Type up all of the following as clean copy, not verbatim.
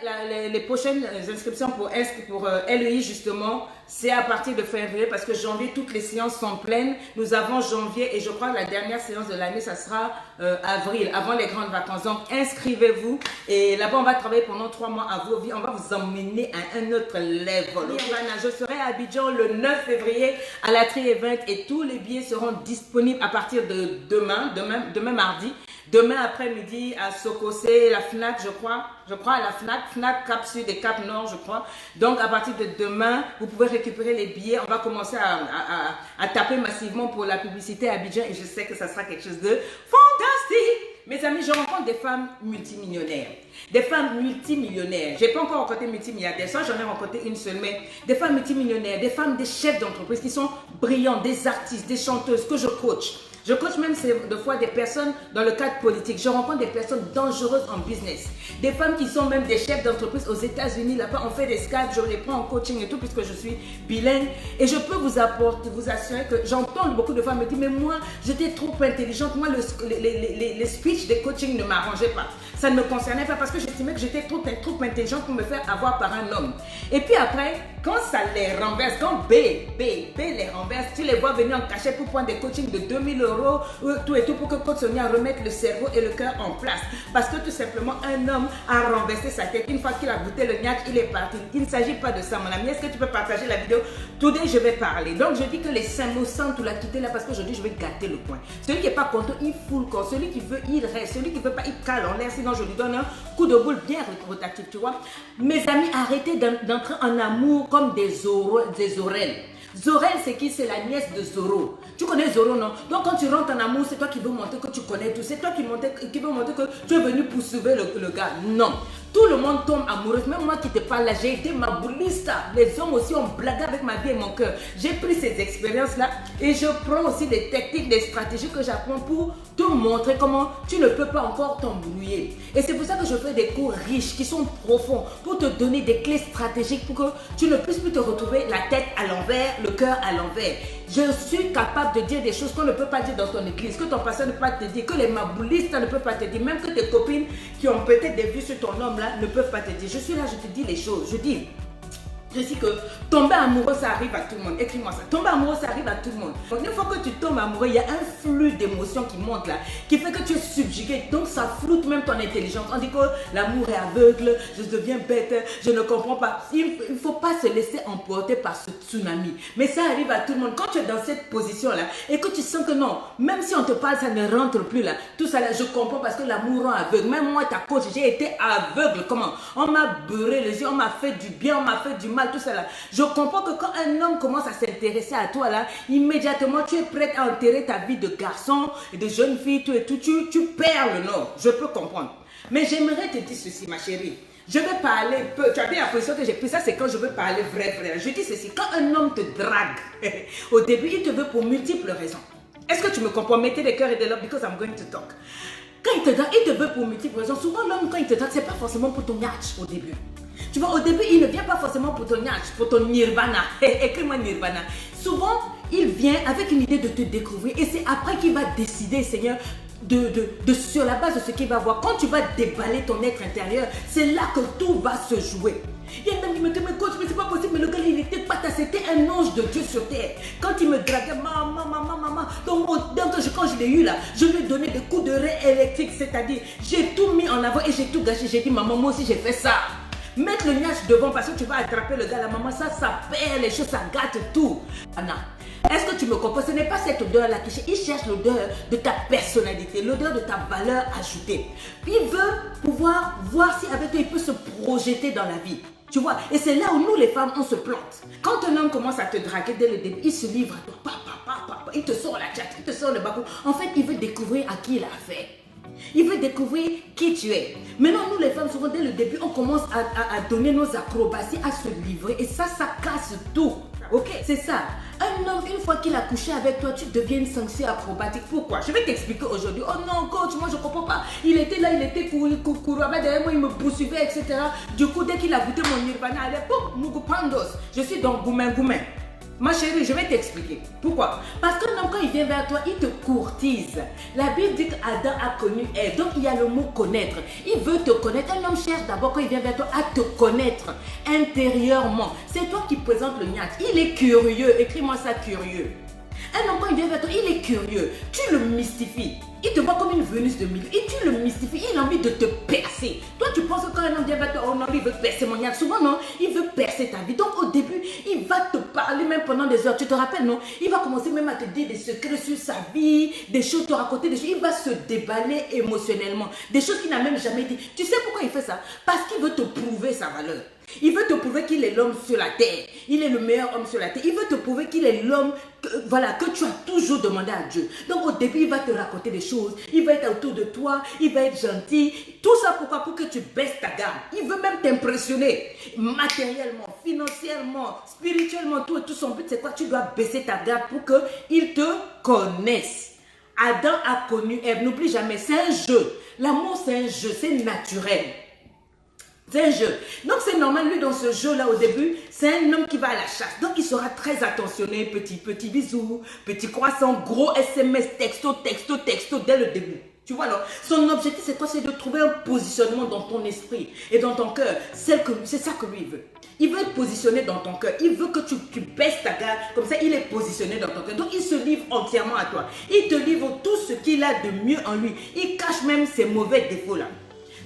Les prochaines inscriptions pour LEI justement, c'est à partir de février parce que janvier, toutes les séances sont pleines. Nous avons janvier et je crois que la dernière séance de l'année, ça sera avril, avant les grandes vacances. Donc inscrivez-vous et là-bas, on va travailler pendant 3 mois à vos vies. On va vous emmener à un autre level. Je serai à Abidjan le 9 février à la Tri Event et tous les billets seront disponibles à partir de demain mardi. Demain après-midi à Sokosé, la FNAC, je crois à la FNAC Cap Sud et Cap Nord, je crois. Donc à partir de demain, vous pouvez récupérer les billets. On va commencer à taper massivement pour la publicité à Abidjan et je sais que ça sera quelque chose de fantastique. Mes amis, je rencontre des femmes multimillionnaires. Des femmes multimillionnaires. Je n'ai pas encore rencontré multimilliardaires. Ça, j'en ai rencontré une seule, mais des femmes multimillionnaires, des femmes, des chefs d'entreprise qui sont brillantes, des artistes, des chanteuses que je coach. Je coach même des fois des personnes dans le cadre politique. Je rencontre des personnes dangereuses en business. Des femmes qui sont même des chefs d'entreprise aux États-Unis. Là-bas, on fait des Skype, je les prends en coaching et tout, puisque je suis bilingue. Et je peux vous assurer que j'entends beaucoup de femmes me dire, mais moi, j'étais trop intelligente. Moi, les speeches des coaching ne m'arrangeaient pas. Ça ne me concernait pas parce que j'estimais que j'étais trop intelligente pour me faire avoir par un homme. Et puis après, quand ça les renverse, quand B les renverse, tu les vois venir en cachet pour prendre des coachings de 2000 €, tout et tout, pour que Coach Sonia remette le cerveau et le cœur en place. Parce que tout simplement, un homme a renversé sa tête. Une fois qu'il a goûté le gnac, il est parti. Il ne s'agit pas de ça, mon ami. Est-ce que tu peux partager la vidéo? Today, je vais parler. Donc, je dis que les 5 mots sans tout la quitter là, parce qu'aujourd'hui, je vais gâter le point. Celui qui n'est pas content, il fout le corps. Celui qui veut, il reste. Celui qui ne veut pas, il cale en l'air. Sinon, je lui donne un coup de boule bien rotatif, tu vois. Mes amis, arrêtez d'entrer en amour comme des oreilles. Zorel, c'est qui? C'est la nièce de Zoro. Tu connais Zoro, non? Donc quand tu rentres en amour, c'est toi qui veux montrer que tu connais tout. C'est toi qui veux montrer que tu es venu pour sauver le gars. Non. Tout le monde tombe amoureux. Même moi qui te parle là, j'ai été maboulista. Les hommes aussi ont blagué avec ma vie et mon cœur. J'ai pris ces expériences-là et je prends aussi des techniques, des stratégies que j'apprends pour te montrer comment tu ne peux pas encore t'embrouiller. Et c'est pour ça que je fais des cours riches qui sont profonds pour te donner des clés stratégiques pour que tu ne puisses plus te retrouver la tête à l'envers, le cœur à l'envers. Je suis capable de dire des choses qu'on ne peut pas dire dans ton église, que ton pasteur ne peut pas te dire, que les maboulistes ne peuvent pas te dire, même que tes copines qui ont peut-être des vues sur ton homme là ne peuvent pas te dire. Je suis là, je te dis les choses. Je dis que tomber amoureux, ça arrive à tout le monde. Écris-moi ça. Tomber amoureux, ça arrive à tout le monde. Donc, une fois que tu tombes amoureux, il y a un flux d'émotions qui monte là, qui fait que tu es subjugué. Donc, ça floute même ton intelligence. On dit que l'amour est aveugle, je deviens bête, je ne comprends pas. Il ne faut pas se laisser emporter par ce tsunami. Mais ça arrive à tout le monde. Quand tu es dans cette position-là et que tu sens que non, même si on te parle, ça ne rentre plus là. Tout ça là, je comprends parce que l'amour rend aveugle. Même moi, ta coach, j'ai été aveugle. Comment? On m'a beurré les yeux, on m'a fait du bien, on m'a fait du mal. Tout ça là. Je comprends que quand un homme commence à s'intéresser à toi là, immédiatement tu es prête à enterrer ta vie de garçon et de jeune fille, tout et tout. Tu perds le nord. Je peux comprendre. Mais j'aimerais te dire ceci, ma chérie. Je vais parler peu. Tu as bien la position que j'ai prise. Ça, c'est quand je veux parler vrai. Je dis ceci. Quand un homme te drague, au début, il te veut pour multiples raisons. Est-ce que tu me comprends? Mettez des cœurs et des lobes because I'm going to talk. Quand il te drague, il te veut pour multiples raisons. Souvent, l'homme, quand il te drague, c'est pas forcément pour ton yatch au début. Tu vois, au début, il ne vient pas forcément pour ton yatch, pour ton nirvana. Écris-moi nirvana. Souvent, il vient avec une idée de te découvrir et c'est après qu'il va décider, Seigneur, sur la base de ce qu'il va voir. Quand tu vas déballer ton être intérieur, c'est là que tout va se jouer. Il y a un homme qui me dit, mais coach, mais c'est pas possible, mais le gars, il n'était pas, c'était un ange de Dieu sur terre. Quand il me draguait, maman. Donc, quand je l'ai eu là, je lui ai donné des coups de raie électriques, c'est-à-dire, j'ai tout mis en avant et j'ai tout gâché. J'ai dit, maman, moi aussi, j'ai fait ça. Mettre le nuage devant parce que tu vas attraper le gars, la maman, ça perd les choses, ça gâte tout. Anna, est-ce que tu me comprends? Ce n'est pas cette odeur-là qu'il cherche. Il cherche l'odeur de ta personnalité, l'odeur de ta valeur ajoutée. Puis il veut pouvoir voir si avec toi il peut se projeter dans la vie. Tu vois? Et c'est là où nous les femmes, on se plante. Quand un homme commence à te draguer dès le début, il se livre à toi. Il te sort la tchat, il te sort le bacou. En fait, il veut découvrir à qui il a affaire. Il veut découvrir qui tu es. Maintenant, nous les femmes, souvent dès le début, on commence à donner nos acrobaties, à se livrer. Et ça casse tout. Ok, c'est ça. Un homme, une fois qu'il a couché avec toi, tu deviens une sanction acrobatique. Pourquoi? Je vais t'expliquer aujourd'hui. Oh non, coach, moi je comprends pas. Il était là, il était couru, derrière moi, il me poursuivait, etc. Du coup, dès qu'il a goûté mon nirvana, allez, poum, mugu pandos. Je suis dans Goumen. Ma chérie, je vais t'expliquer. Pourquoi? Parce qu'un homme, quand il vient vers toi, il te courtise. La Bible dit qu'Adam a connu Ève. Donc, il y a le mot connaître. Il veut te connaître. Un homme cherche d'abord, quand il vient vers toi, à te connaître intérieurement. C'est toi qui présentes le niaque. Il est curieux. Écris-moi ça, curieux. Un homme, quand il vient vers toi, il est curieux. Tu le mystifies. Il te voit comme une Vénus de mille. Et tu le mystifies. Il a envie de te percer. Toi, tu penses que quand un homme vient vers toi, oh non, il veut percer mon niaque. Souvent, non, il veut percer ta vie. Donc, au début, il va te parler même pendant des heures. Tu te rappelles, non? Il va commencer même à te dire des secrets sur sa vie, des choses, te raconter des choses. Il va se déballer émotionnellement. Des choses qu'il n'a même jamais dit. Tu sais pourquoi il fait ça? Parce qu'il veut te prouver sa valeur. Il veut te prouver qu'il est l'homme sur la terre. Il est le meilleur homme sur la terre. Il veut te prouver qu'il est l'homme que tu as toujours demandé à Dieu. Donc au début, il va te raconter des choses. Il va être autour de toi. Il va être gentil. Tout ça pourquoi? Pour que tu baisses ta garde. Il veut même t'impressionner. Matériellement, financièrement, spirituellement, tout et tout. Son but, c'est quoi? Tu dois baisser ta garde pour qu'il te connaisse. Adam a connu Ève. N'oublie jamais, c'est un jeu. L'amour, c'est un jeu. C'est naturel. C'est un jeu. Donc c'est normal, lui dans ce jeu-là au début, c'est un homme qui va à la chasse. Donc il sera très attentionné, petit bisou, petit croissant, gros SMS, texto dès le début. Tu vois non? Son objectif c'est quoi? C'est de trouver un positionnement dans ton esprit et dans ton cœur. C'est ça que lui il veut. Il veut être positionné dans ton cœur. Il veut que tu baisses ta garde. Comme ça, il est positionné dans ton cœur. Donc, il se livre entièrement à toi. Il te livre tout ce qu'il a de mieux en lui. Il cache même ses mauvais défauts-là.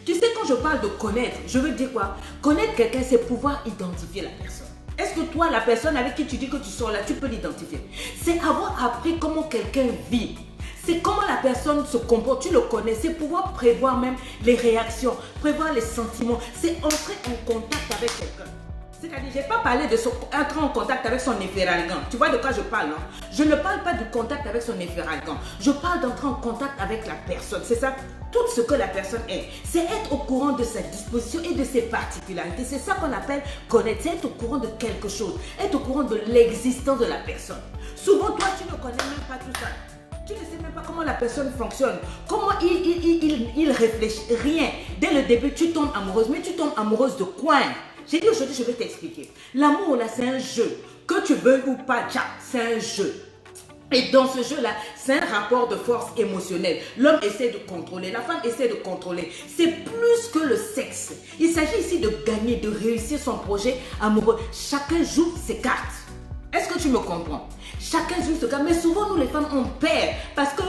Tu sais, quand je parle de connaître, je veux dire quoi? Connaître quelqu'un, c'est pouvoir identifier la personne. Est-ce que toi, la personne avec qui tu dis que tu sors là, tu peux l'identifier? C'est avoir appris comment quelqu'un vit. C'est comment la personne se comporte, tu le connais. C'est pouvoir prévoir même les réactions, prévoir les sentiments. C'est entrer en contact avec quelqu'un. C'est-à-dire, je n'ai pas parlé de entrer en contact avec son efféralgan. Tu vois de quoi je parle, non? Je ne parle pas du contact avec son efféralgan. Je parle d'entrer en contact avec la personne. C'est ça, tout ce que la personne est. C'est être au courant de sa disposition et de ses particularités. C'est ça qu'on appelle connaître. C'est être au courant de quelque chose. Être au courant de l'existence de la personne. Souvent, toi, tu ne connais même pas tout ça. Tu ne sais même pas comment la personne fonctionne, comment il réfléchit, rien. Dès le début, tu tombes amoureuse, mais tu tombes amoureuse de quoi? J'ai dit aujourd'hui, je vais t'expliquer. L'amour, là, c'est un jeu. Que tu veux ou pas, c'est un jeu. Et dans ce jeu-là, c'est un rapport de force émotionnelle. L'homme essaie de contrôler, la femme essaie de contrôler. C'est plus que le sexe. Il s'agit ici de gagner, de réussir son projet amoureux. Chacun joue ses cartes. Est-ce que tu me comprends? Chacun joue ce cas, mais souvent nous les femmes on perd parce que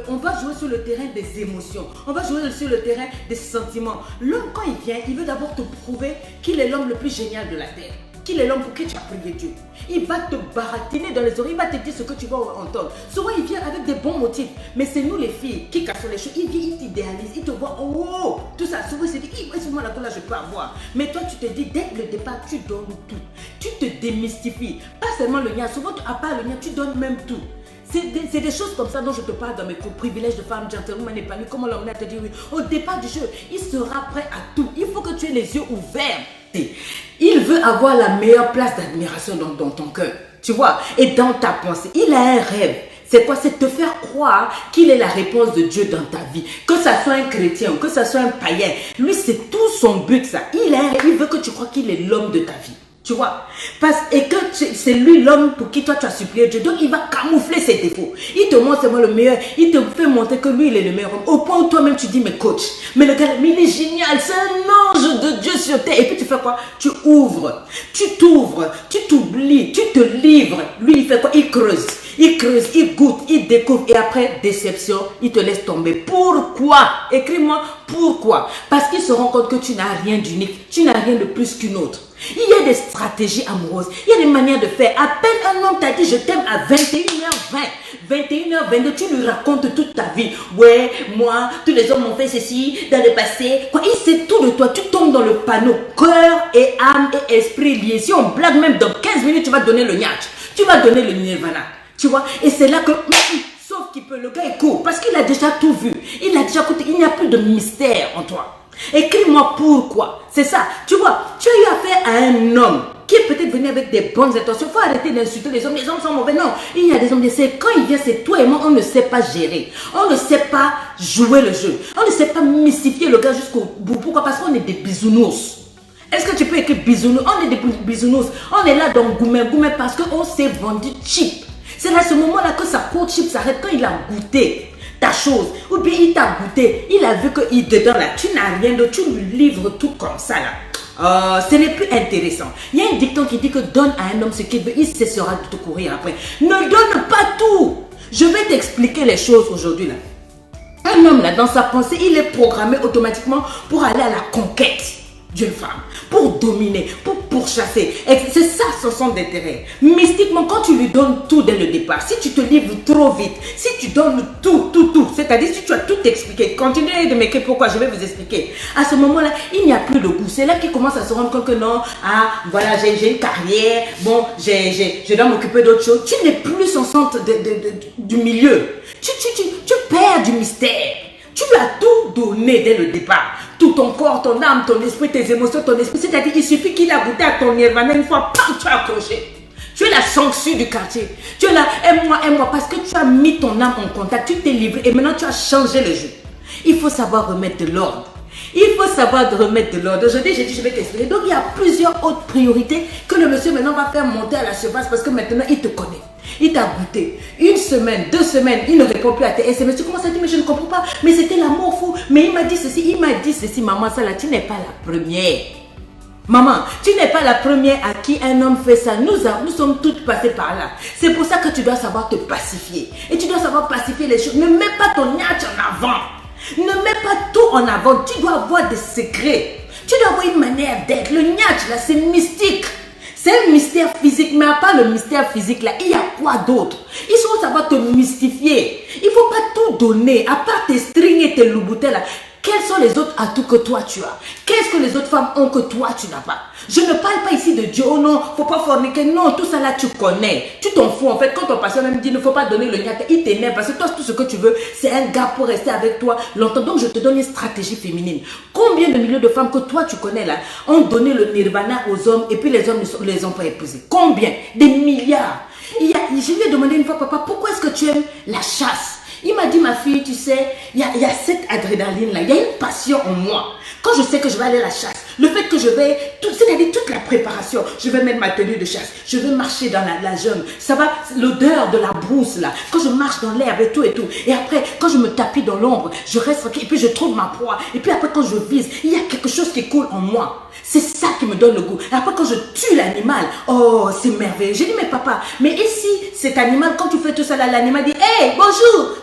on va jouer sur le terrain des émotions, on va jouer sur le terrain des sentiments. L'homme quand il vient, il veut d'abord te prouver qu'il est l'homme le plus génial de la terre, qu'il est l'homme pour qui tu as prié Dieu. Il va te baratiner dans les oreilles, il va te dire ce que tu vas entendre. Souvent il vient avec des bons motifs, mais c'est nous les filles qui cassons les choses. Il vient, il t'idéalise, il te voit, oh, tout ça. Souvent il se dit, c'est moi là je peux avoir. Mais toi tu te dis, dès le départ, tu donnes tout. Tu te démystifies. Pas seulement le lien, souvent à part le lien, tu donnes même tout. C'est des choses comme ça dont je te parle dans mes cours. Privilèges de femme, gentlewoman épanoui, comment l'homme a te dit oui. Au départ du jeu, il sera prêt à tout. Il faut que tu aies les yeux ouverts. Il veut avoir la meilleure place d'admiration dans ton cœur. Tu vois, et dans ta pensée. Il a un rêve. C'est quoi? C'est te faire croire qu'il est la réponse de Dieu dans ta vie. Que ça soit un chrétien, que ça soit un païen. Lui, c'est tout son but, ça. Il veut que tu crois qu'il est l'homme de ta vie. Tu vois, et que c'est lui l'homme pour qui toi tu as supplié Dieu. Donc il va camoufler ses défauts. Il te montre seulement le meilleur. Il te fait montrer que lui il est le meilleur homme. Au point où toi-même tu dis mais coach, mais le gars, mais il est génial, c'est un ange de Dieu sur terre. Et puis tu fais quoi? Tu ouvres, tu t'ouvres, tu t'oublies, tu te livres. Lui il fait quoi? Il creuse, il goûte, il découvre. Et après déception, il te laisse tomber. Pourquoi? Écris-moi pourquoi. Parce qu'il se rend compte que tu n'as rien d'unique, tu n'as rien de plus qu'une autre. Il y a des stratégies amoureuses, il y a des manières de faire. À peine un homme t'a dit je t'aime à 21h20, 21h22, tu lui racontes toute ta vie. Ouais, moi, tous les hommes m'ont fait ceci dans le passé. Quoi, il sait tout de toi, tu tombes dans le panneau cœur et âme et esprit liés. Si on blague même dans 15 minutes, tu vas donner le nyatch, tu vas donner le nirvana. Tu vois, et c'est là que, sauf qu'il peut, le gars il court parce qu'il a déjà tout vu. Il a déjà écouté, il n'y a plus de mystère en toi. Écris-moi pourquoi. C'est ça. Tu vois, tu as eu affaire à un homme qui est peut-être venu avec des bonnes intentions. Il faut arrêter d'insulter les hommes. Les hommes sont mauvais. Non, il y a des hommes. Quand il vient, c'est toi et moi. On ne sait pas gérer. On ne sait pas jouer le jeu. On ne sait pas mystifier le gars jusqu'au bout. Pourquoi? Parce qu'on est des bisounours. Est-ce que tu peux écrire bisounours? On est des bisounours. On est là dans Goumé parce qu'on s'est vendu cheap. C'est à ce moment-là que ça court cheap s'arrête quand il a goûté ta chose. Ou bien il t'a goûté. Il a vu qu'il te donne là. Tu n'as rien d'autre. Tu lui livres tout comme ça là. Ce n'est plus intéressant. Il y a un dicton qui dit que donne à un homme ce qu'il veut. Il cessera de te courir après. Ne donne pas tout. Je vais t'expliquer les choses aujourd'hui là. Un homme là, dans sa pensée, il est programmé automatiquement pour aller à la conquête d'une femme, pour dominer, pour pourchasser. C'est ça son centre d'intérêt. Mystiquement, quand tu lui donnes tout dès le départ, si tu te livres trop vite, si tu donnes tout, c'est-à-dire si tu as tout expliqué, continuez de m'écrire pourquoi, je vais vous expliquer. À ce moment-là, il n'y a plus de goût. C'est là qu'il commence à se rendre compte que non, voilà, j'ai une carrière, bon, je dois m'occuper d'autre chose. Tu n'es plus son centre du milieu. Tu perds du mystère. Tu lui as tout donné dès le départ. Tout ton corps, ton âme, ton esprit, tes émotions, ton esprit. C'est-à-dire qu'il suffit qu'il a goûté à ton nirvana une fois, pam, tu as accroché. Tu es la sanction du quartier. Tu es là, aime-moi, parce que tu as mis ton âme en contact, tu t'es livré et maintenant tu as changé le jeu. Il faut savoir remettre de l'ordre. Il faut savoir remettre de l'ordre. Aujourd'hui, j'ai dit, je vais t'expliquer. Donc, il y a plusieurs autres priorités que le monsieur maintenant va faire monter à la surface parce que maintenant, il te connaît. Il t'a goûté. 1 semaine, 2 semaines, il ne répond plus à tes SMS. Tu commences à dire, mais je ne comprends pas. Mais c'était l'amour fou. Mais il m'a dit ceci, maman, ça là, tu n'es pas la première. Maman, tu n'es pas la première à qui un homme fait ça. Nous sommes toutes passées par là. C'est pour ça que tu dois savoir te pacifier. Et tu dois savoir pacifier les choses. Ne mets pas ton niache en avant. Ne mets pas tout en avant. Tu dois avoir des secrets. Tu dois avoir une manière d'être. Le niache là, c'est mystique. C'est un mystère physique, mais à part le mystère physique là, il y a quoi d'autre? Il faut savoir te mystifier. Il ne faut pas tout donner, à part tes strings et tes louboutins là. Quels sont les autres atouts que toi tu as? Qu'est-ce que les autres femmes ont que toi tu n'as pas? Je ne parle pas ici de Dieu, oh non, faut pas forniquer, non, tout ça là tu connais. Tu t'en fous en fait, quand ton patient même dit ne faut pas donner le niaque, il t'énerve parce que toi tout ce que tu veux, c'est un gars pour rester avec toi longtemps. Donc je te donne une stratégie féminine. Combien de milliers de femmes que toi tu connais là ont donné le nirvana aux hommes et puis les hommes ne les ont pas épousés? Combien? Des milliards. Je lui ai demandé une fois, papa, pourquoi est-ce que tu aimes la chasse? Il m'a dit, ma fille, tu sais, il y a cette adrénaline-là, il y a une passion en moi. Quand je sais que je vais aller à la chasse, le fait que je vais, c'est-à-dire toute la préparation, je vais mettre ma tenue de chasse, je vais marcher dans la jungle, ça va, l'odeur de la brousse là, quand je marche dans l'herbe et tout, et après, quand je me tapis dans l'ombre, je reste tranquille, et puis je trouve ma proie, et puis après quand je vise, il y a quelque chose qui coule en moi. C'est ça qui me donne le goût. Et après quand je tue l'animal, oh c'est merveilleux. J'ai dit mais papa, mais ici cet animal, quand tu fais tout ça là, l'animal dit hey bonjour,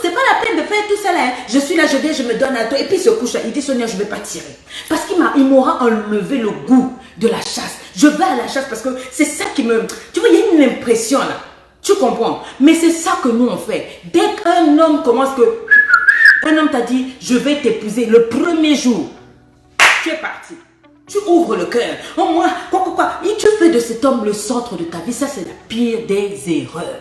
c'est pas la peine de faire tout ça là. Hein. Je suis là, je viens, je me donne à toi. Et puis il se couche là, il dit Sonia je vais pas tirer. Parce qu'il m'aura enlevé le goût de la chasse. Je vais à la chasse parce que c'est ça qui me... Tu vois, il y a une impression là. Tu comprends? Mais c'est ça que nous on fait. Dès qu'un homme commence que... Un homme t'a dit je vais t'épouser le premier jour. Tu es parti. Tu ouvres le cœur. Oh moi, quoi. Et tu fais de cet homme le centre de ta vie. Ça, c'est la pire des erreurs.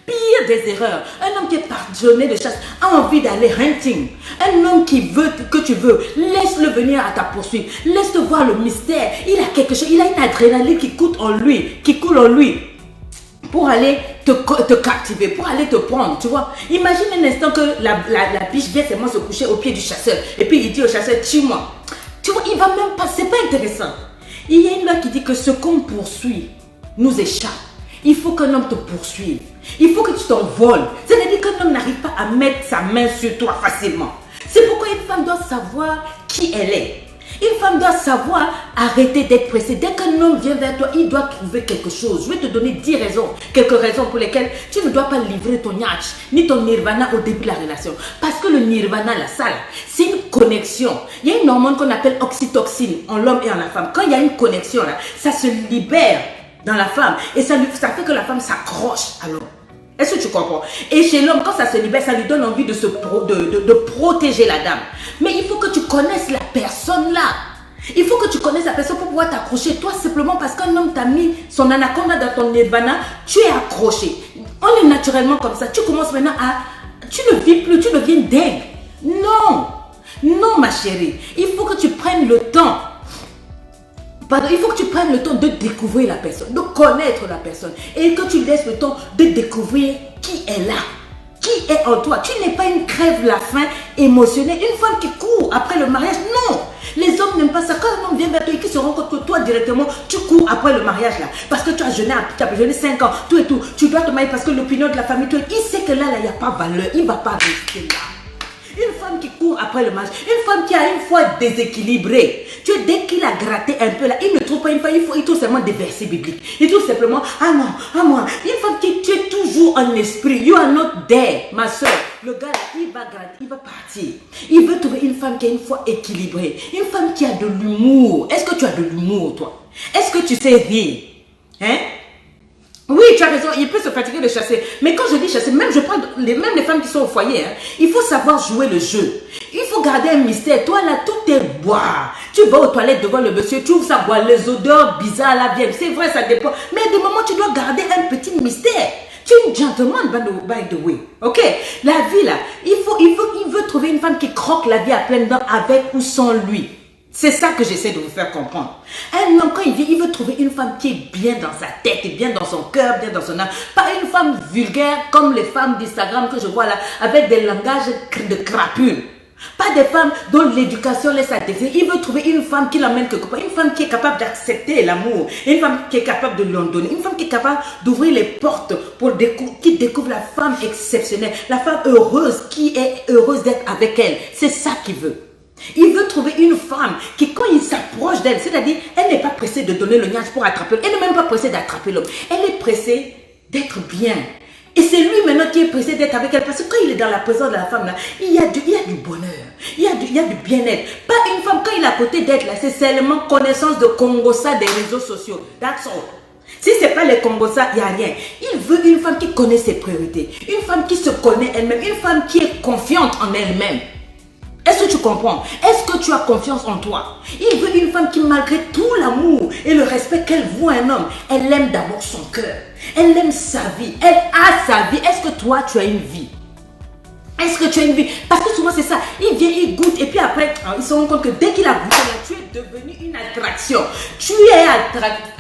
Pire des erreurs. Un homme qui est passionné de chasse a envie d'aller hunting. Un homme qui veut que tu veux, laisse-le venir à ta poursuite. Laisse-le voir le mystère. Il a quelque chose, il a une adrénaline qui coule en lui. Pour aller te captiver, pour aller te prendre, tu vois. Imagine un instant que la biche vient seulement se coucher au pied du chasseur. Et puis il dit au chasseur, tue-moi. Tu vois, il va même pas, c'est pas intéressant. Il y a une loi qui dit que ce qu'on poursuit nous échappe. Il faut qu'un homme te poursuive. Il faut que tu t'envoles. C'est-à-dire qu'un homme n'arrive pas à mettre sa main sur toi facilement. C'est pourquoi une femme doit savoir qui elle est. Une femme doit savoir arrêter d'être pressée. Dès qu'un homme vient vers toi, il doit trouver quelque chose. Je vais te donner 10 raisons, quelques raisons pour lesquelles tu ne dois pas livrer ton niache, ni ton nirvana au début de la relation. Parce que le nirvana, c'est une connexion. Il y a une hormone qu'on appelle oxytocine en l'homme et en la femme. Quand il y a une connexion, là, ça se libère dans la femme. Et ça fait que la femme s'accroche à l'homme. Est-ce que tu comprends? Et chez l'homme, quand ça se libère, ça lui donne envie de protéger la dame. Mais il faut que tu connaisses la personne là. Il faut que tu connaisses la personne pour pouvoir t'accrocher. Toi, simplement parce qu'un homme t'a mis son anaconda dans ton nirvana, tu es accroché. On est naturellement comme ça. Tu commences maintenant à... Tu ne vis plus, tu deviens dingue. Non, ma chérie. Il faut que tu prennes le temps. Il faut que tu prennes le temps de découvrir la personne, de connaître la personne et que tu laisses le temps de découvrir qui est là, qui est en toi. Tu n'es pas une crève-la-faim émotionnelle, une femme qui court après le mariage. Non, les hommes n'aiment pas ça. Quand un homme vient vers toi, se rend compte que toi, directement, tu cours après le mariage là. Parce que tu as jeûné 5 ans, tout et tout. Tu dois te marier parce que l'opinion de la famille, il sait que là, il n'y a pas valeur. Il ne va pas rester là. Une femme qui court après le mariage, une femme qui a une foi déséquilibrée. Tu sais, dès qu'il a gratté un peu là, il ne trouve pas une femme, il trouve seulement des versets bibliques. Il trouve simplement, ah non, ah moi. Une femme qui est toujours en esprit. You are not there, ma soeur. Le gars là, il va gratter, il va partir. Il veut trouver une femme qui a une foi équilibrée. Une femme qui a de l'humour. Est-ce que tu as de l'humour, toi? Est-ce que tu sais rire? Hein? Oui, tu as raison, il peut se fatiguer de chasser. Mais quand je dis chasser, même je parle même les femmes qui sont au foyer, hein, il faut savoir jouer le jeu. Il faut garder un mystère. Toi là, tout est boire. Tu vas aux toilettes devant le monsieur, tu ouvres ça, boire, les odeurs bizarres là viennent. C'est vrai, ça dépend. Mais à des moments, tu dois garder un petit mystère. Tu es une gentleman, by the way. Ok? La vie là, il veut trouver une femme qui croque la vie à pleines dents avec ou sans lui. C'est ça que j'essaie de vous faire comprendre. Un homme, quand il vient, il veut trouver une femme qui est bien dans sa tête, bien dans son cœur, bien dans son âme. Pas une femme vulgaire comme les femmes d'Instagram que je vois là, avec des langages de crapules. Pas des femmes dont l'éducation laisse à désirer. Il veut trouver une femme qui l'emmène quelque part. Une femme qui est capable d'accepter l'amour. Une femme qui est capable de lui en donner. Une femme qui est capable d'ouvrir les portes pour qui découvre la femme exceptionnelle. La femme heureuse, qui est heureuse d'être avec elle. C'est ça qu'il veut. Il veut trouver une femme qui, quand il s'approche d'elle, c'est-à-dire, elle n'est pas pressée de donner le niage pour attraper l'homme. Elle n'est même pas pressée d'attraper l'homme. Elle est pressée d'être bien. Et c'est lui maintenant qui est pressé d'être avec elle. Parce que quand il est dans la présence de la femme, là, il y a du bonheur. Il y a du bien-être. Pas une femme, quand il est à côté d'elle, là, c'est seulement connaissance de Congossa des réseaux sociaux. That's all. Si ce n'est pas les Congossa, il n'y a rien. Il veut une femme qui connaît ses priorités. Une femme qui se connaît elle-même. Une femme qui est confiante en elle-même. Est-ce que tu comprends? Est-ce que tu as confiance en toi? Il veut une femme qui, malgré tout l'amour et le respect qu'elle voit un homme, elle aime d'abord son cœur. Elle aime sa vie. Elle a sa vie. Est-ce que toi, tu as une vie? Est-ce que tu as une vie? Parce que souvent, c'est ça. Il vient, il goûte. Et puis après, il se rend compte que dès qu'il a goûté, là, tu es devenu une attraction. Tu es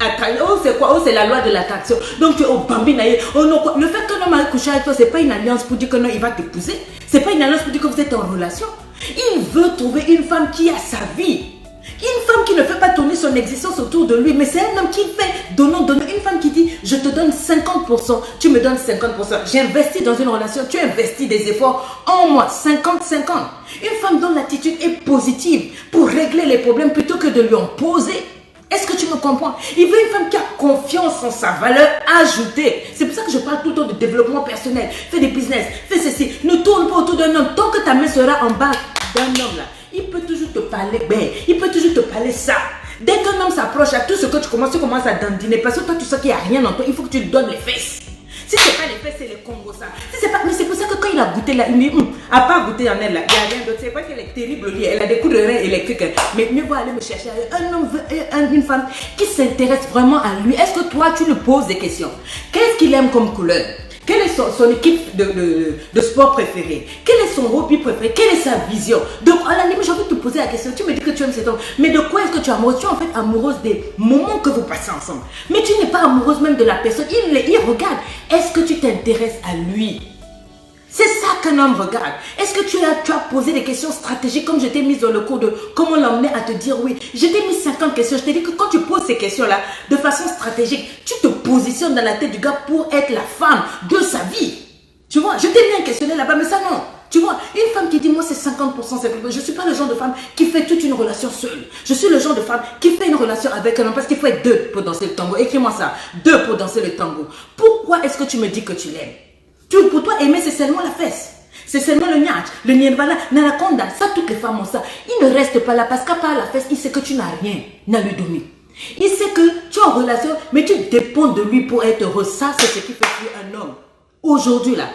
attraction. Oh, c'est quoi? Oh, c'est la loi de l'attraction. Donc, tu es au bambinaïe. Oh non, quoi. Le fait qu'un homme a couché avec toi, ce n'est pas une alliance pour dire que non, il va t'épouser. Ce n'est pas une alliance pour dire que vous êtes en relation. Il veut trouver une femme qui a sa vie. Une femme qui ne fait pas tourner son existence autour de lui. Mais c'est un homme qui fait donnant. Une femme qui dit, je te donne 50%, tu me donnes 50%. J'investis dans une relation, tu investis des efforts en moi, 50-50. Une femme dont l'attitude est positive pour régler les problèmes plutôt que de lui en poser. Est-ce que tu me comprends? Il veut une femme qui a confiance en sa valeur ajoutée. C'est pour ça que je parle tout le temps de développement personnel. Fais des business, fais ceci. Ne tourne pas autour d'un homme. Tant que ta main sera en bas d'un homme là, il peut toujours te parler bien. Il peut toujours te parler ça. Dès qu'un homme s'approche à tout ce que tu commences à dandiner. Parce que toi tu sais qu'il n'y a rien en toi. Il faut que tu lui donnes les fesses. Si ce n'est pas les fesses, c'est les Congo ça. Si c'est pas, mais c'est pour ça que quand il a goûté là, il me dit, à part goûter en elle là, il n'y a rien d'autre. C'est pas qu'elle est terrible, elle a des coups de rein électriques. Mais mieux vaut aller me chercher un homme, une femme qui s'intéresse vraiment à lui. Est-ce que toi, tu lui poses des questions? Qu'est-ce qu'il aime comme couleur? Quelle est son équipe de sport préférée? Quel est son hobby préféré? Quelle est sa vision? Donc, à la limite, j'ai envie de te poser la question. Tu me dis que tu aimes cet homme. Mais de quoi est-ce que tu es amoureuse? Tu es en fait amoureuse des moments que vous passez ensemble. Mais tu n'es pas amoureuse même de la personne. Il regarde. Est-ce que tu t'intéresses à lui? C'est ça qu'un homme regarde. Est-ce que tu as posé des questions stratégiques comme je t'ai mise dans le cours de comment l'emmener à te dire oui? Je t'ai mis 50 questions. Je t'ai dit que quand tu poses ces questions-là de façon stratégique, tu te positionnes dans la tête du gars pour être la femme de sa vie. Tu vois, je t'ai mis un questionnaire là-bas, mais ça non. Tu vois, une femme qui dit moi c'est 50%, je ne suis pas le genre de femme qui fait toute une relation seule. Je suis le genre de femme qui fait une relation avec un homme parce qu'il faut être deux pour danser le tango. Écris-moi ça, 2 pour danser le tango. Pourquoi est-ce que tu me dis que tu l'aimes? Pour toi, aimer, c'est seulement la fesse. C'est seulement le niach, le nirvana, l'anaconda. Ça, toutes les femmes ont ça. Il ne reste pas là parce qu'à part la fesse, il sait que tu n'as rien à lui donner. Il sait que tu es en relation, mais tu dépends de lui pour être heureux. Ça, c'est ce qui fait fuir un homme. Aujourd'hui, là,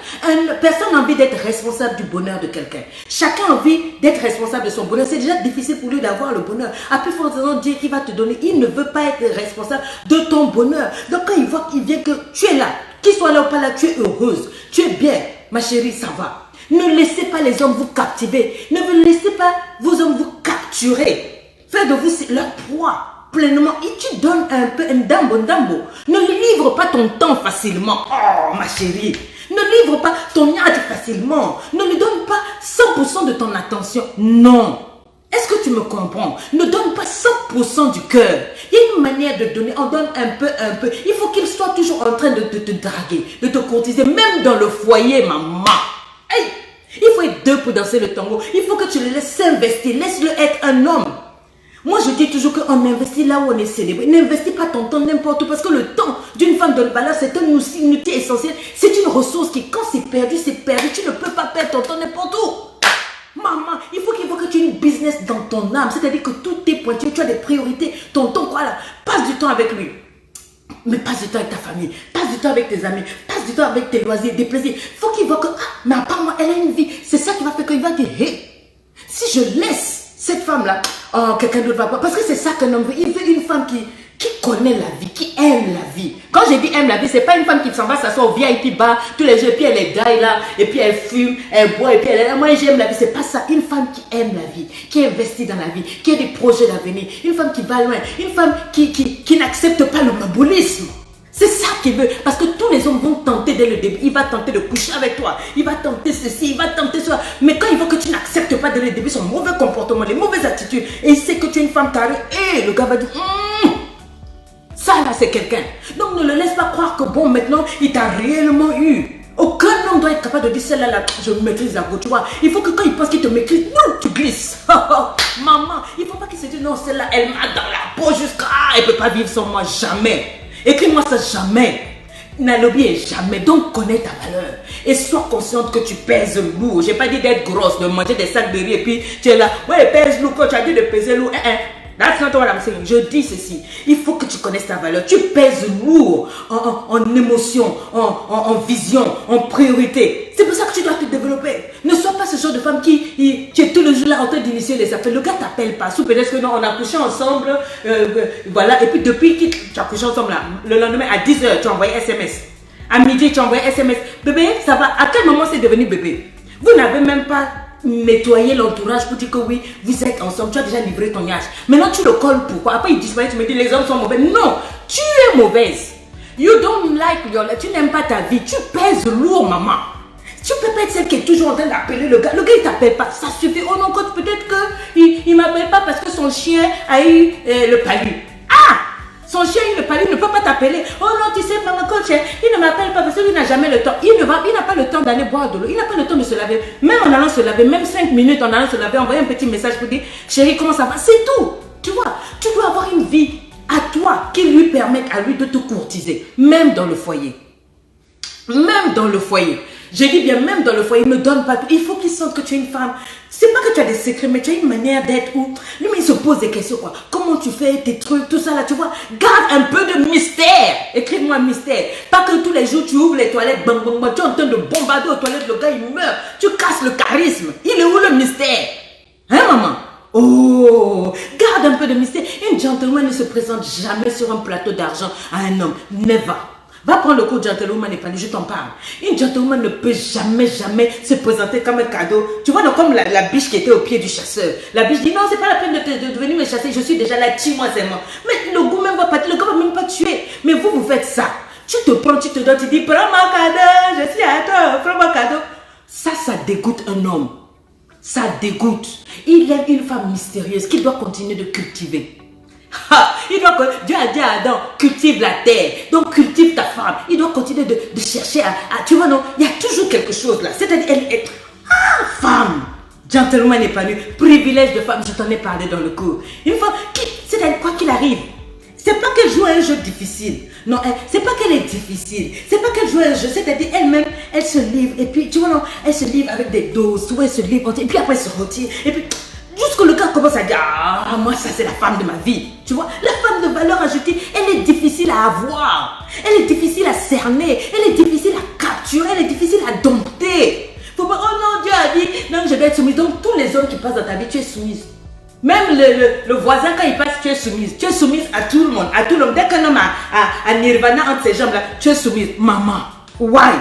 personne n'a envie d'être responsable du bonheur de quelqu'un. Chacun a envie d'être responsable de son bonheur. C'est déjà difficile pour lui d'avoir le bonheur. À plus forte raison, dire qu'il va te donner. Il ne veut pas être responsable de ton bonheur. Donc, quand il voit qu'il vient que tu es là, qu'il soit là ou pas là, tu es heureuse. Tu es bien, ma chérie, ça va. Ne laissez pas les hommes vous captiver. Ne laissez pas vos hommes vous capturer. Faites de vous leur proie. Pleinement, et tu donnes un peu un dambo. Ne lui livre pas ton temps facilement. Oh, ma chérie. Ne livre pas ton yard facilement. Ne lui donne pas 100% de ton attention. Non. Est-ce que tu me comprends? Ne donne pas 100% du cœur. Il y a une manière de donner, on donne un peu, un peu. Il faut qu'il soit toujours en train de te draguer, de te courtiser, même dans le foyer, maman. Hey, il faut être deux pour danser le tango. Il faut que tu le laisses s'investir, laisse-le être un homme. Moi, je dis toujours qu'on investit là où on est célébré. N'investis pas ton temps n'importe où parce que le temps d'une femme de valeur, c'est un outil essentiel. C'est une ressource qui, quand c'est perdu, c'est perdu. Tu ne peux pas perdre ton temps n'importe où. Maman, il faut que tu aies une business dans ton âme. C'est-à-dire que tout est pointu, tu as des priorités. Ton temps, quoi là, passe du temps avec lui. Mais passe du temps avec ta famille, passe du temps avec tes amis, passe du temps avec tes loisirs, des plaisirs. Il faut qu'il voit que, mais apparemment, elle a une vie. C'est ça qui va faire qu'il va dire, hey, si je laisse cette femme-là, oh, quelqu'un d'autre va pas. Parce que c'est ça qu'un homme veut. Il veut une femme qui connaît la vie, qui aime la vie. Quand je dis aime la vie, c'est pas une femme qui s'en va s'asseoir au VIP bar tous les jours, et puis elle est gaille là, et puis elle fume, elle boit, et puis elle est là. Moi j'aime la vie, c'est pas ça. Une femme qui aime la vie, qui investit dans la vie, qui a des projets d'avenir, une femme qui va loin, une femme qui n'accepte pas le mabolisme. C'est ça qu'il veut. Parce que tous les hommes vont tenter dès le début. Il va tenter de coucher avec toi. Il va tenter ceci, il va tenter cela. Mais quand il voit que tu n'acceptes pas dès le début son mauvais comportement, les mauvaises attitudes, et il sait que tu es une femme carrée, et le gars va dire, ça là c'est quelqu'un. Donc ne le laisse pas croire que bon maintenant il t'a réellement eu. Aucun homme doit être capable de dire celle-là, là, je maîtrise la go, tu vois. Il faut que quand il pense qu'il te maîtrise, tu glisses. Maman, il ne faut pas qu'il se dise non, celle-là, elle m'a dans la peau jusqu'à... Elle ne peut pas vivre sans moi, jamais. Écris-moi ça, jamais. N'allobie jamais. Donc connais ta valeur. Et sois consciente que tu pèses lourd. Je n'ai pas dit d'être grosse, de manger des sacs de riz et puis tu es là. Ouais, pèse lourd, quand tu as dit de peser lourd. That's not what I'm saying. Je dis ceci. Il faut que tu connaisses ta valeur. Tu pèses lourd en émotion, en vision, en priorité. C'est pour ça que tu dois te développer. Ne sois pas ce genre de femme qui est tout le jour là en train d'initier les affaires. Le gars t'appelle pas. Sous peut-être que non, on a couché ensemble. Voilà. Et puis depuis que tu as couché ensemble là, le lendemain à 10h, tu as envoyé SMS. À midi, tu as envoyé SMS. Bébé, ça va. À quel moment c'est devenu bébé? Vous n'avez même pas nettoyer l'entourage pour dire que oui, vous êtes ensemble, tu as déjà livré ton yage. Maintenant, tu le colles pourquoi? Après, il disparaît, tu me dis les hommes sont mauvais. Non, tu es mauvaise. You don't like your life. Tu n'aimes pas ta vie. Tu pèses lourd, maman. Tu peux pas être celle qui est toujours en train d'appeler le gars. Le gars, il t'appelle pas. Ça suffit. Oh non, peut-être qu'il m'appelle pas parce que son chien a eu le palu. Ah! Son chien, il ne peut pas t'appeler. Oh non, tu sais, maman, coach, il ne m'appelle pas parce qu'il n'a jamais le temps. Il n'a pas le temps d'aller boire de l'eau. Il n'a pas le temps de se laver. Même en allant se laver, même 5 minutes en allant se laver, envoyer un petit message pour dire, chérie, comment ça va? C'est tout. Tu vois, tu dois avoir une vie à toi qui lui permette à lui de te courtiser. Même dans le foyer. Même dans le foyer. Je dis bien, même dans le foyer, ne donne pas tout. Il faut qu'il sente que tu es une femme. C'est pas que tu as des secrets, mais tu as une manière d'être où lui, il se pose des questions, quoi. Comment tu fais tes trucs, tout ça là, tu vois. Garde un peu de mystère. Écris-moi mystère. Pas que tous les jours tu ouvres les toilettes, bang, bang, bang, tu es en train de bombarder aux toilettes, le gars il meurt. Tu casses le charisme. Il est où le mystère? Hein, maman? Oh, garde un peu de mystère. Une gentleman ne se présente jamais sur un plateau d'argent à un homme. Never. Va prendre le cours de gentlewoman et pas je t'en parle. Une gentlewoman ne peut jamais se présenter comme un cadeau. Tu vois, donc, comme la biche qui était au pied du chasseur. La biche dit non, c'est pas la peine de venir me chasser, je suis déjà là, tue-moi seulement. Mais le goût même va partir, le gars va même pas tuer. Mais vous faites ça. Tu te prends, tu te donnes, tu dis prends mon cadeau, je suis à toi, prends mon cadeau. Ça dégoûte un homme. Ça dégoûte. Il aime une femme mystérieuse qu'il doit continuer de cultiver. Dieu a dit à Adam, cultive la terre, donc cultive ta femme. Il doit continuer de chercher tu vois, non, il y a toujours quelque chose là. C'est-à-dire, elle est femme, gentleman épanoui, privilège de femme, je t'en ai parlé dans le cours. Une femme, c'est-à-dire, quoi qu'il arrive, c'est pas qu'elle joue à un jeu difficile. Non, c'est pas qu'elle est difficile. C'est pas qu'elle joue à un jeu, c'est-à-dire, elle-même, elle se livre, et puis, tu vois, non, elle se livre avec des doses, souvent elle se livre, et puis après elle se retire, et puis... Jusque le gars commence à dire, ah, moi ça c'est la femme de ma vie. Tu vois, la femme de valeur ajoutée, elle est difficile à avoir. Elle est difficile à cerner. Elle est difficile à capturer. Elle est difficile à dompter. Faut pas, oh non, Dieu a dit, non, je dois être soumise. Donc tous les hommes qui passent dans ta vie, tu es soumise. Même le voisin, quand il passe, tu es soumise. Tu es soumise à tout le monde. À tout le monde. Dès qu'un homme a Nirvana entre ses jambes là, tu es soumise. Maman, why?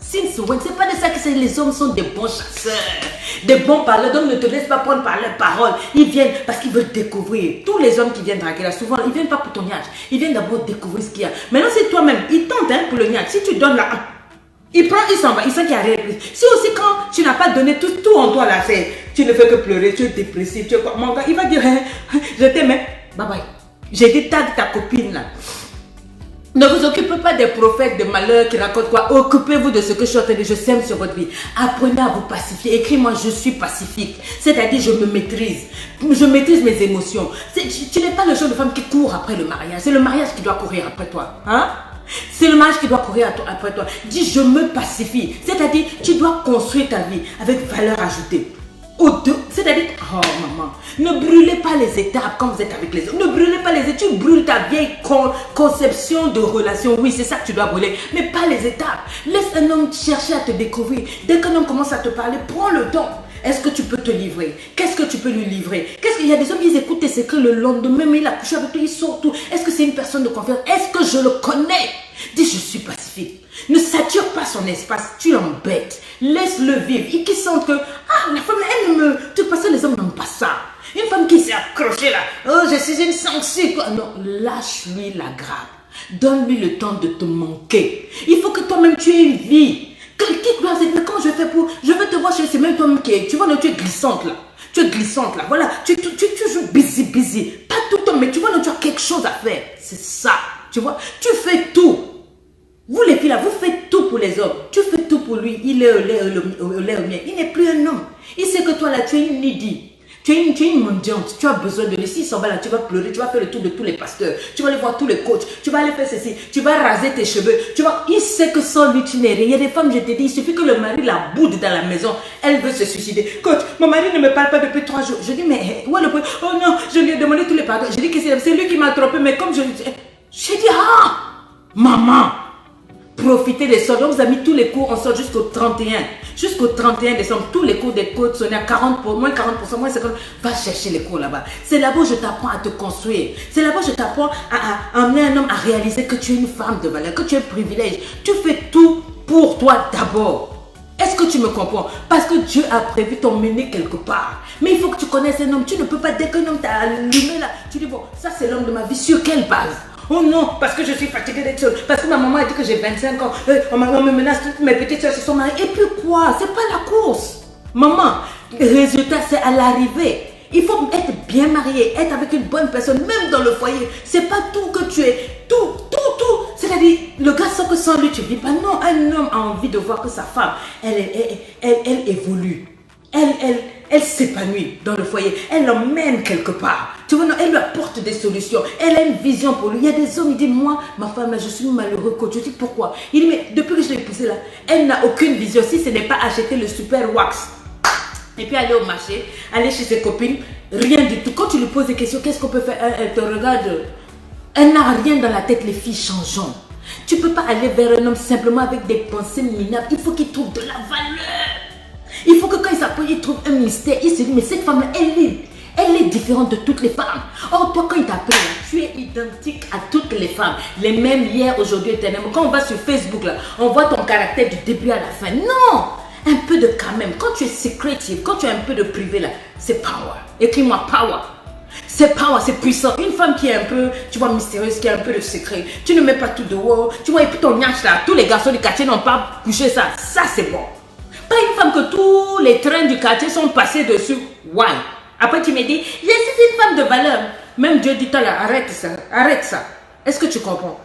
C'est pas de ça que les hommes sont des bons chasseurs, des bons parleurs. Donc ne te laisse pas prendre par leurs paroles. Ils viennent parce qu'ils veulent découvrir. Tous les hommes qui viennent draguer là, souvent, ils viennent pas pour ton niage. Ils viennent d'abord découvrir ce qu'il y a. Maintenant, c'est toi-même. Ils tentent pour le niage. Si tu donnes là, Il prend, il s'en va, il sent qu'il n'y a rien de plus. Si aussi quand tu n'as pas donné tout en toi là, tu ne fais que pleurer, tu es dépressif, tu es quoi. Mon gars, il va dire, hein, je t'aime, bye bye. J'ai dit, tag ta copine là. Ne vous occupez pas des prophètes de malheur qui racontent quoi. Occupez-vous de ce que je suis en train de dire. Je sème sur votre vie. Apprenez à vous pacifier. Écris-moi, je suis pacifique. C'est-à-dire, je me maîtrise. Je maîtrise mes émotions. Tu n'es pas le genre de femme qui court après le mariage. C'est le mariage qui doit courir après toi. Hein? C'est le mariage qui doit courir après toi. Dis, je me pacifie. C'est-à-dire, tu dois construire ta vie avec valeur ajoutée. C'est-à-dire, oh maman, ne brûlez pas les étapes quand vous êtes avec les autres. Ne brûlez pas les étapes. Tu brûles ta vieille conception de relation. Oui, c'est ça que tu dois brûler. Mais pas les étapes. Laisse un homme chercher à te découvrir. Dès qu'un homme commence à te parler, prends le temps. Est-ce que tu peux te livrer? Qu'est-ce que tu peux lui livrer? Qu'est-ce qu'il y a des hommes qui écoutent tes secrets le lendemain, mais il a couché avec toi, il sort tout. Est-ce que c'est une personne de confiance? Est-ce que je le connais? Dis, je suis pacifique. Ne sature pas son espace, tu l'embêtes. Laisse-le vivre. Et qui sent que, la femme, elle ne me... De toute façon, les hommes n'aiment pas ça. Une femme qui s'est accrochée là, oh, je suis une sanction. Non, lâche-lui la grappe. Donne-lui le temps de te manquer. Il faut que toi-même tu aies une vie. Quand je fais pour... Je veux te voir chez c'est même toi-même qui est... Tu vois, tu es glissante là. Tu es glissante là. Voilà. Tu joues busy. Pas tout le temps, mais tu vois, tu as quelque chose à faire. C'est ça. Tu vois, tu fais tout. Vous les filles là, vous faites tout pour les hommes. Tu fais tout pour lui. Il est au lait au miel. Il n'est plus un homme. Il sait que toi là, tu es une lady. Tu es une mendiante. Tu as besoin de lui. S'il s'en va là, tu vas pleurer. Tu vas faire le tour de tous les pasteurs. Tu vas aller voir tous les coachs. Tu vas aller faire ceci. Tu vas raser tes cheveux. Tu vois, il sait que sans lui, tu n'es rien. Il y a des femmes, je te dis, il suffit que le mari la boude dans la maison. Elle veut se suicider. Coach, mon mari ne me parle pas depuis 3 jours. Je dis, mais où est le point? Oh non, je lui ai demandé tous les pardons. Je dis que c'est lui qui m'a trompé. Mais comme je lui dis, j'ai dit, maman. Profitez des soldes. On vous a mis tous les cours, on sort jusqu'au 31. Jusqu'au 31 décembre, tous les cours des coachs sont à 40%, moins 40%, moins 50%. Va chercher les cours là-bas. C'est là-bas où je t'apprends à te construire. C'est là-bas où je t'apprends à amener un homme à réaliser que tu es une femme de valeur, que tu es un privilège. Tu fais tout pour toi d'abord. Est-ce que tu me comprends? Parce que Dieu a prévu t'emmener quelque part. Mais il faut que tu connaisses un homme. Tu ne peux pas, dès qu'un homme t'a allumé là, tu dis bon, ça c'est l'homme de ma vie. Sur quelle base? Oh non, parce que je suis fatiguée d'être seule. Parce que ma maman a dit que j'ai 25 ans. On me menace, toutes mes petites soeurs se sont mariées. Et puis quoi? C'est pas la course. Maman, le résultat c'est à l'arrivée. Il faut être bien marié, être avec une bonne personne, même dans le foyer. C'est pas tout que tu es. Tout. C'est-à-dire, le gars sait que sans lui tu ne vis pas. Non, un homme a envie de voir que sa femme, elle évolue. Elle s'épanouit dans le foyer. Elle l'emmène quelque part. Tu vois, non, elle lui apporte des solutions. Elle a une vision pour lui. Il y a des hommes, il dit, moi, ma femme, là, je suis malheureux coach. Je dis, pourquoi? Il dit, mais depuis que je l'ai épousée là, elle n'a aucune vision. Si ce n'est pas acheter le super wax. Et puis aller au marché, aller chez ses copines, rien du tout. Quand tu lui poses des questions, qu'est-ce qu'on peut faire? Elle te regarde. Elle n'a rien dans la tête, les filles changeantes. Tu ne peux pas aller vers un homme simplement avec des pensées minables. Il faut qu'il trouve de la valeur. Il faut que quand il s'approche, il trouve un mystère. Il se dit, mais cette femme-là, elle est différente de toutes les femmes. Or, toi, quand il t'appelle, tu es identique à toutes les femmes. Les mêmes hier, aujourd'hui, éternellement. Quand on va sur Facebook, là, on voit ton caractère du début à la fin. Non! Un peu de quand même. Quand tu es secretive, quand tu as un peu de privé, là, c'est power. Écris-moi power. C'est power, c'est puissant. Une femme qui est un peu, tu vois, mystérieuse, qui a un peu de secret. Tu ne mets pas tout dehors. Tu vois, et puis ton niache là, tous les garçons du quartier n'ont pas couché ça. Ça, c'est bon. Pas une femme que tous les trains du quartier sont passés dessus. Why? Après, tu me dis, je suis une femme de valeur. Même Dieu dit, arrête ça. Est-ce que tu comprends?